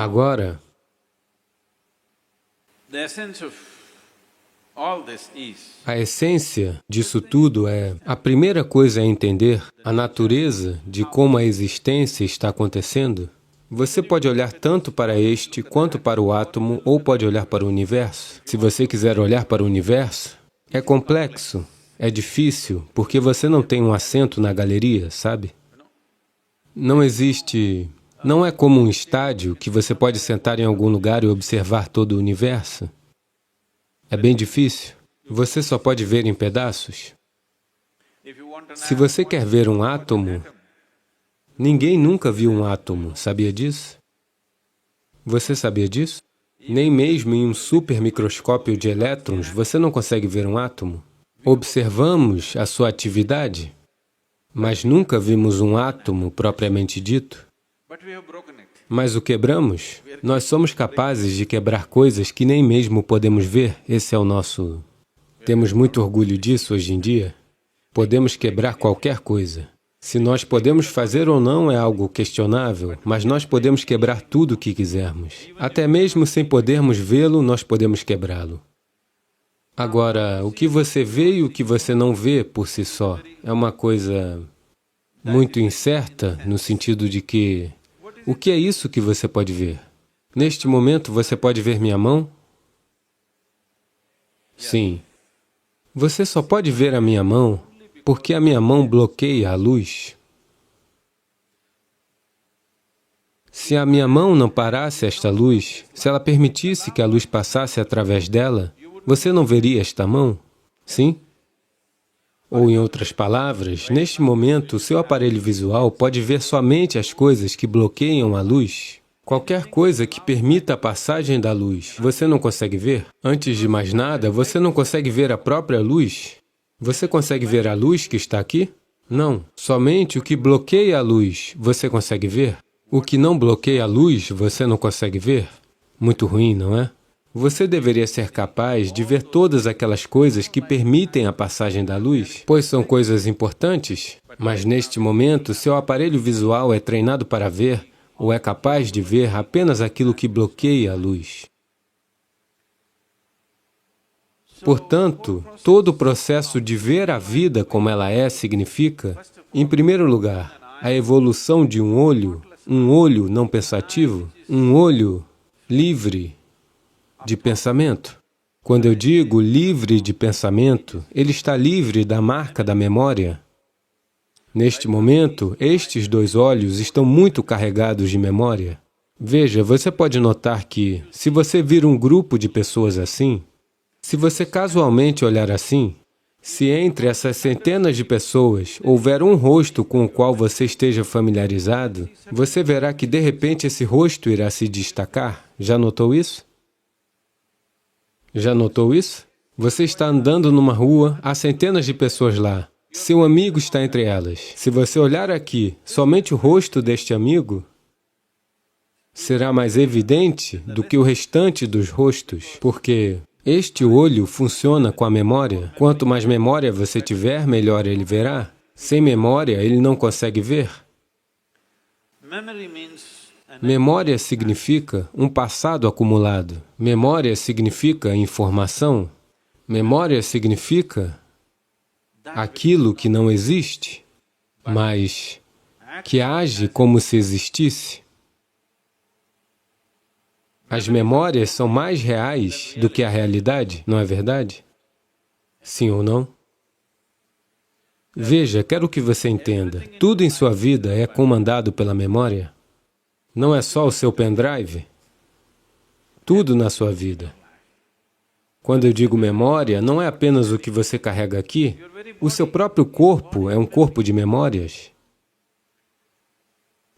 Agora, a essência disso tudo é, a primeira coisa é entender a natureza de como a existência está acontecendo. Você pode olhar tanto para este quanto para o átomo, ou pode olhar para o universo. Se você quiser olhar para o universo, é complexo, é difícil, porque você não tem um assento na galeria, sabe? Não existe... Não é como um estádio que você pode sentar em algum lugar e observar todo o universo. É bem difícil. Você só pode ver em pedaços. Se você quer ver um átomo, ninguém nunca viu um átomo, sabia disso? Você sabia disso? Nem mesmo em um supermicroscópio de elétrons você não consegue ver um átomo. Observamos a sua atividade, mas nunca vimos um átomo propriamente dito. Mas o quebramos? Nós somos capazes de quebrar coisas que nem mesmo podemos ver. Esse é o nosso... Temos muito orgulho disso hoje em dia. Podemos quebrar qualquer coisa. Se nós podemos fazer ou não é algo questionável, mas nós podemos quebrar tudo o que quisermos. Até mesmo sem podermos vê-lo, nós podemos quebrá-lo. Agora, o que você vê e o que você não vê por si só é uma coisa muito incerta, no sentido de que... O que é isso que você pode ver? Neste momento, você pode ver minha mão? Sim. Você só pode ver a minha mão porque a minha mão bloqueia a luz. Se a minha mão não parasse esta luz, se ela permitisse que a luz passasse através dela, você não veria esta mão? Sim? Ou, em outras palavras, neste momento, o seu aparelho visual pode ver somente as coisas que bloqueiam a luz. Qualquer coisa que permita a passagem da luz, você não consegue ver? Antes de mais nada, você não consegue ver a própria luz? Você consegue ver a luz que está aqui? Não. Somente o que bloqueia a luz, você consegue ver? O que não bloqueia a luz, você não consegue ver? Muito ruim, não é? Você deveria ser capaz de ver todas aquelas coisas que permitem a passagem da luz, pois são coisas importantes, mas neste momento, seu aparelho visual é treinado para ver, ou é capaz de ver apenas aquilo que bloqueia a luz. Portanto, todo o processo de ver a vida como ela é significa, em primeiro lugar, a evolução de um olho não pensativo, um olho livre de pensamento. Quando eu digo livre de pensamento, ele está livre da marca da memória. Neste momento, estes dois olhos estão muito carregados de memória. Veja, você pode notar que, se você vir um grupo de pessoas assim, se você casualmente olhar assim, se entre essas centenas de pessoas houver um rosto com o qual você esteja familiarizado, você verá que, de repente, esse rosto irá se destacar. Já notou isso? Já notou isso? Você está andando numa rua, há centenas de pessoas lá. Seu amigo está entre elas. Se você olhar aqui, somente o rosto deste amigo será mais evidente do que o restante dos rostos, porque este olho funciona com a memória. Quanto mais memória você tiver, melhor ele verá. Sem memória, ele não consegue ver. Memória significa um passado acumulado. Memória significa informação. Memória significa aquilo que não existe, mas que age como se existisse. As memórias são mais reais do que a realidade, não é verdade? Sim ou não? Veja, quero que você entenda. Tudo em sua vida é comandado pela memória. Não é só o seu pendrive. Tudo na sua vida. Quando eu digo memória, não é apenas o que você carrega aqui. O seu próprio corpo é um corpo de memórias.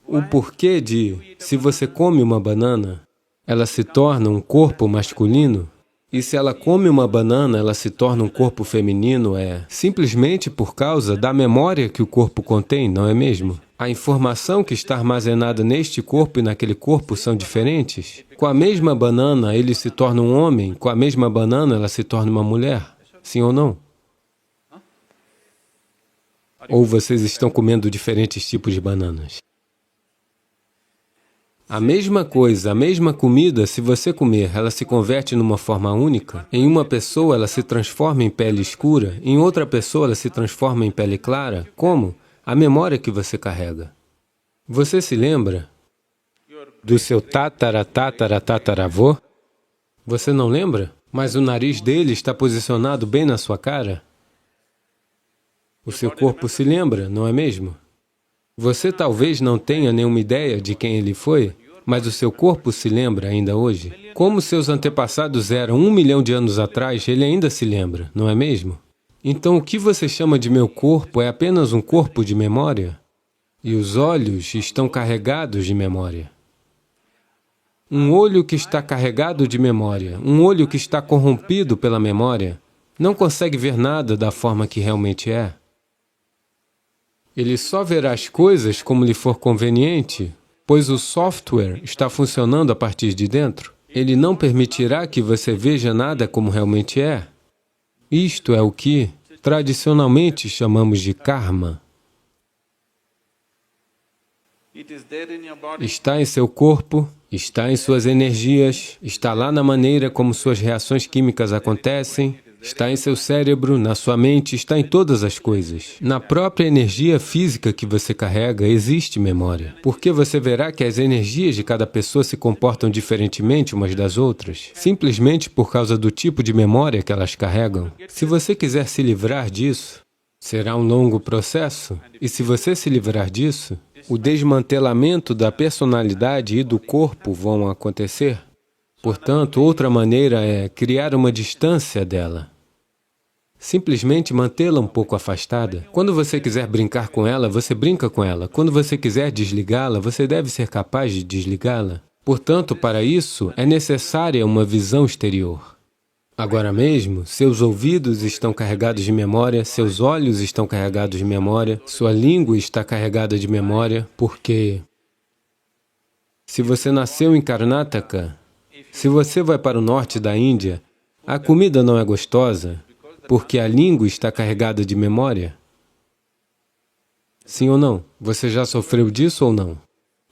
O porquê de, se você come uma banana, ela se torna um corpo masculino, e se ela come uma banana, ela se torna um corpo feminino, é simplesmente por causa da memória que o corpo contém, não é mesmo? A informação que está armazenada neste corpo e naquele corpo são diferentes. Com a mesma banana, ele se torna um homem, com a mesma banana, ela se torna uma mulher. Sim ou não? Ou vocês estão comendo diferentes tipos de bananas? A mesma coisa, a mesma comida, se você comer, ela se converte numa forma única. Em uma pessoa, ela se transforma em pele escura. Em outra pessoa, ela se transforma em pele clara. Como? A memória que você carrega. Você se lembra do seu tataravô? Você não lembra? Mas o nariz dele está posicionado bem na sua cara. O seu corpo se lembra, não é mesmo? Você talvez não tenha nenhuma ideia de quem ele foi, mas o seu corpo se lembra ainda hoje. Como seus antepassados eram 1 milhão de anos atrás, ele ainda se lembra, não é mesmo? Então o que você chama de meu corpo é apenas um corpo de memória? E os olhos estão carregados de memória. Um olho que está carregado de memória, um olho que está corrompido pela memória, não consegue ver nada da forma que realmente é. Ele só verá as coisas como lhe for conveniente, pois o software está funcionando a partir de dentro. Ele não permitirá que você veja nada como realmente é. Isto é o que, tradicionalmente, chamamos de karma. Está em seu corpo, está em suas energias, está lá na maneira como suas reações químicas acontecem, está em seu cérebro, na sua mente, está em todas as coisas. Na própria energia física que você carrega, existe memória. Porque você verá que as energias de cada pessoa se comportam diferentemente umas das outras, simplesmente por causa do tipo de memória que elas carregam. Se você quiser se livrar disso, será um longo processo, e se você se livrar disso, o desmantelamento da personalidade e do corpo vão acontecer. Portanto, outra maneira é criar uma distância dela. Simplesmente mantê-la um pouco afastada. Quando você quiser brincar com ela, você brinca com ela. Quando você quiser desligá-la, você deve ser capaz de desligá-la. Portanto, para isso, é necessária uma visão exterior. Agora mesmo, seus ouvidos estão carregados de memória, seus olhos estão carregados de memória, sua língua está carregada de memória, porque se você nasceu em Karnataka, se você vai para o norte da Índia, a comida não é gostosa, porque a língua está carregada de memória? Sim ou não? Você já sofreu disso ou não?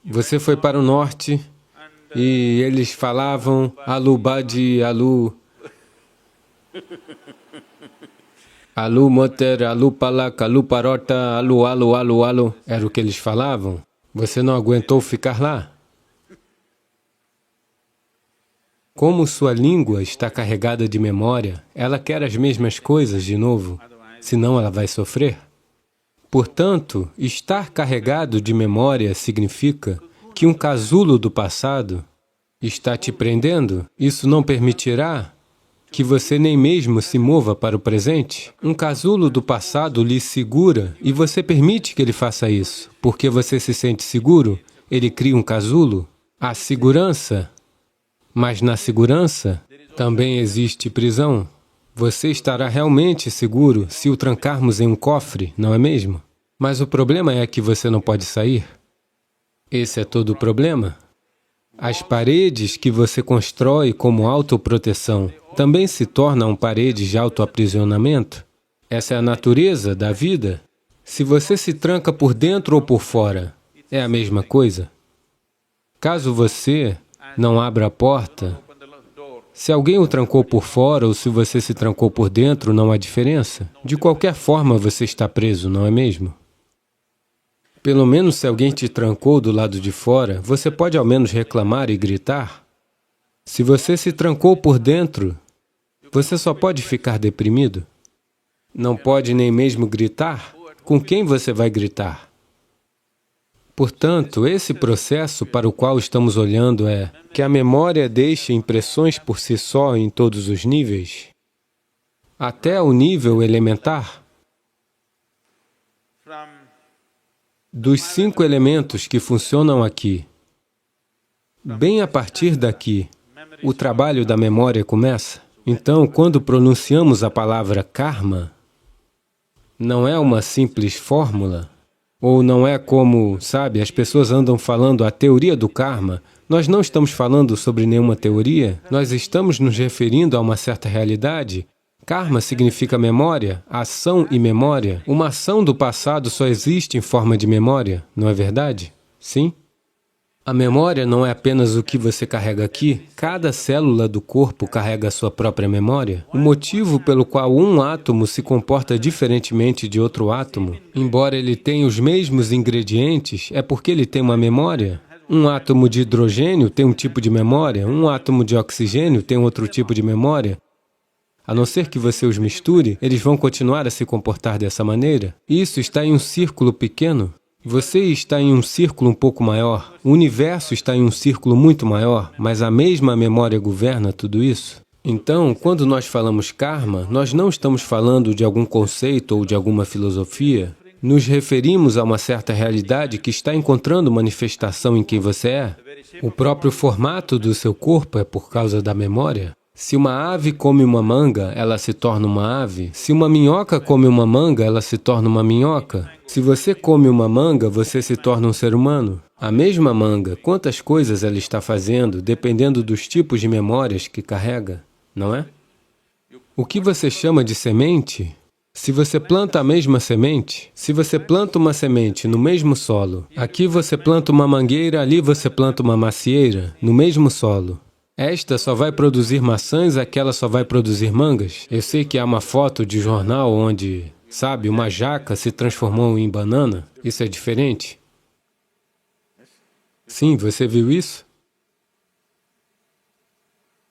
Você foi para o norte e eles falavam alu badi, alu... Alu moter, alu palak, alu parota, alu, alu, alu, alu. Era o que eles falavam? Você não aguentou ficar lá? Como sua língua está carregada de memória, ela quer as mesmas coisas de novo, senão ela vai sofrer. Portanto, estar carregado de memória significa que um casulo do passado está te prendendo. Isso não permitirá que você nem mesmo se mova para o presente. Um casulo do passado lhe segura e você permite que ele faça isso. Porque você se sente seguro, ele cria um casulo. Há segurança, mas na segurança também existe prisão. Você estará realmente seguro se o trancarmos em um cofre, não é mesmo? Mas o problema é que você não pode sair. Esse é todo o problema. As paredes que você constrói como autoproteção também se tornam paredes de autoaprisionamento. Essa é a natureza da vida. Se você se tranca por dentro ou por fora, é a mesma coisa. Caso você não abra a porta, se alguém o trancou por fora ou se você se trancou por dentro, não há diferença. De qualquer forma, você está preso, não é mesmo? Pelo menos se alguém te trancou do lado de fora, você pode ao menos reclamar e gritar. Se você se trancou por dentro, você só pode ficar deprimido. Não pode nem mesmo gritar. Com quem você vai gritar? Portanto, esse processo para o qual estamos olhando é que a memória deixa impressões por si só em todos os níveis, até o nível elementar. Dos 5 elementos que funcionam aqui, bem a partir daqui, o trabalho da memória começa. Então, quando pronunciamos a palavra karma, não é uma simples fórmula, ou não é como, sabe, as pessoas andam falando a teoria do karma. Nós não estamos falando sobre nenhuma teoria, nós estamos nos referindo a uma certa realidade. Karma significa memória, ação e memória. Uma ação do passado só existe em forma de memória, não é verdade? Sim? A memória não é apenas o que você carrega aqui. Cada célula do corpo carrega a sua própria memória. O motivo pelo qual um átomo se comporta diferentemente de outro átomo, embora ele tenha os mesmos ingredientes, é porque ele tem uma memória. Um átomo de hidrogênio tem um tipo de memória, um átomo de oxigênio tem outro tipo de memória. A não ser que você os misture, eles vão continuar a se comportar dessa maneira. Isso está em um círculo pequeno. Você está em um círculo um pouco maior, o universo está em um círculo muito maior, mas a mesma memória governa tudo isso. Então, quando nós falamos karma, nós não estamos falando de algum conceito ou de alguma filosofia. Nos referimos a uma certa realidade que está encontrando manifestação em quem você é. O próprio formato do seu corpo é por causa da memória. Se uma ave come uma manga, ela se torna uma ave. Se uma minhoca come uma manga, ela se torna uma minhoca. Se você come uma manga, você se torna um ser humano. A mesma manga, quantas coisas ela está fazendo, dependendo dos tipos de memórias que carrega, não é? O que você chama de semente? Se você planta a mesma semente, se você planta uma semente no mesmo solo, aqui você planta uma mangueira, ali você planta uma macieira, no mesmo solo. Esta só vai produzir maçãs, aquela só vai produzir mangas. Eu sei que há uma foto de jornal onde, sabe, uma jaca se transformou em banana. Isso é diferente? Sim, você viu isso?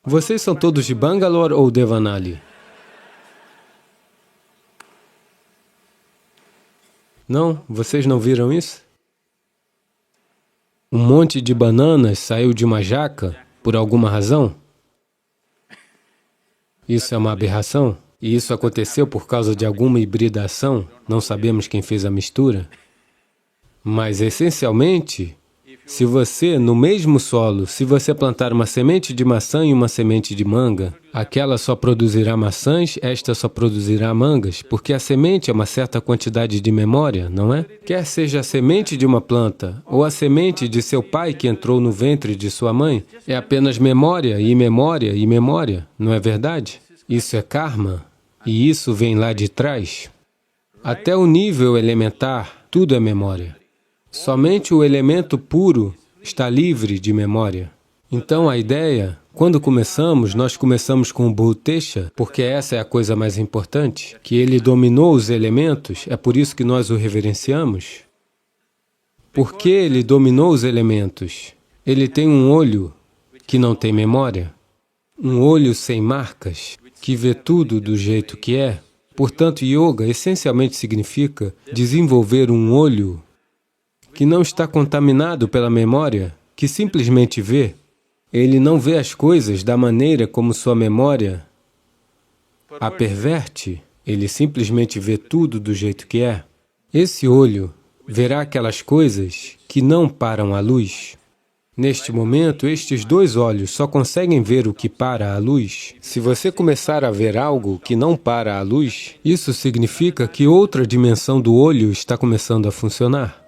Vocês são todos de Bangalore ou Devanali? Não? Vocês não viram isso? Um monte de bananas saiu de uma jaca? Por alguma razão? Isso é uma aberração? E isso aconteceu por causa de alguma hibridação? Não sabemos quem fez a mistura? Mas, essencialmente, se você, no mesmo solo, se você plantar uma semente de maçã e uma semente de manga, aquela só produzirá maçãs, esta só produzirá mangas, porque a semente é uma certa quantidade de memória, não é? Quer seja a semente de uma planta ou a semente de seu pai que entrou no ventre de sua mãe, é apenas memória e memória e memória, não é verdade? Isso é karma, e isso vem lá de trás. Até o nível elementar, tudo é memória. Somente o elemento puro está livre de memória. Então, a ideia, quando começamos, nós começamos com o Bhutesha, porque essa é a coisa mais importante, que ele dominou os elementos, é por isso que nós o reverenciamos. Por que ele dominou os elementos? Ele tem um olho que não tem memória, um olho sem marcas, que vê tudo do jeito que é. Portanto, yoga essencialmente significa desenvolver um olho que não está contaminado pela memória, que simplesmente vê. Ele não vê as coisas da maneira como sua memória a perverte, ele simplesmente vê tudo do jeito que é. Esse olho verá aquelas coisas que não param a luz. Neste momento, estes dois olhos só conseguem ver o que para a luz. Se você começar a ver algo que não para a luz, isso significa que outra dimensão do olho está começando a funcionar.